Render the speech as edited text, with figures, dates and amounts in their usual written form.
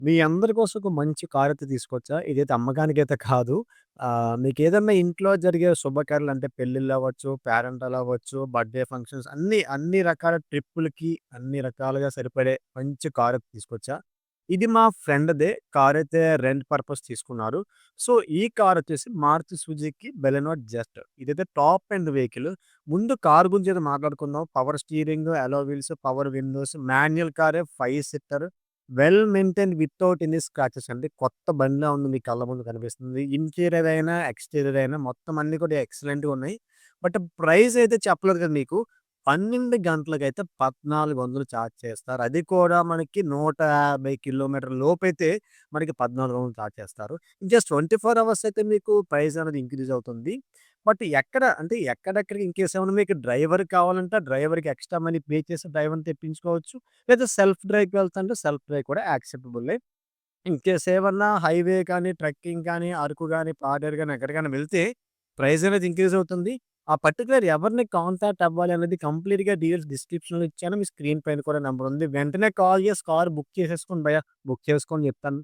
మీ అందరి కోసం ఒక మంచి కారైతే తీసుకొచ్చా. ఇదైతే అమ్మకానికైతే కాదు. మీకేదన్నా ఇంట్లో జరిగే శుభకార్యాలు అంటే పెళ్ళిళ్ళవ్వచ్చు, పేరంటాలవ్వచ్చు, బర్త్‌డే ఫంక్షన్స్ అన్ని రకాల ట్రిప్పులకి, అన్ని రకాలుగా సరిపడే మంచి కారైతే తీసుకొచ్చా. ఇది మా ఫ్రెండ్‌దే. కారైతే రెంట్ పర్పస్ తీసుకున్నారు. సో, ఈ కారొచ్చేసి మారుతి సుజుకి బెలెనో జస్ట్. ఇదైతే టాప్ ఎండ్ వెహికల్. ముందు కార్ గురించైతే మాట్లాడుకుందాం. Power steering, alloy wheels, power Windows, manual కారే 5 seater. Well maintained without any scratches అండి. కొత్త బండిలా ఉంది మీ కళ్ళ ముందు కనిపిస్తుంది. ఇంటీరియర్ అయినా, ఎక్స్‌టీరియర్ అయినా మొత్తం అన్నీ కూడా ఎక్సలెంట్‌గా ఉన్నాయి. బట్ ప్రైస్ అయితే చెప్పలేదు కదా మీకు. 12 గంటలకైతే 1400 చార్జ్ చేస్తారు. అది కూడా మనకి 150 కిలోమీటర్ల లోపైతే మనకి 1400 చార్జ్ చేస్తారు. జస్ట్ 24 అవర్స్ అయితే మీకు ప్రైస్ అనేది ఇంక్రీజ్ అవుతుంది. బట్ ఎక్కడెక్కడికి ఇన్ కేస్ ఏమన్నా మీకు డ్రైవర్ కావాలంటే ఆ డ్రైవర్‌కి ఎక్స్‌ట్రా మనీ పే చేసి డ్రైవర్‌ని తెప్పించుకోవచ్చు. లేదా సెల్ఫ్ డ్రైవ్‌కి వెళ్తాంటే సెల్ఫ్ డ్రైవ్ కూడా యాక్సెప్టబులే. ఇన్ కేస్ ఏమన్నా హైవే కానీ, ట్రెక్కింగ్ కానీ, అరకు గాని, పాడేరు గాని ఎక్కడికైనా వెళ్తే ప్రైస్ అనేది ఇంక్రీజ్ అవుతుంది. ఆ పర్టిక్యులర్ ఎవరిని కాంటాక్ట్ అవ్వాలి అనేది కంప్లీట్‌గా డీటెయిల్స్ డిస్క్రిప్షన్‌లో ఇచ్చాను. మీ స్క్రీన్ పైన కూడా నంబర్ ఉంది. వెంటనే కాల్ చేసి కార్ బుక్ చేసేసుకోండి భయ్యా. బుక్ చేసుకోండి చెప్తాను.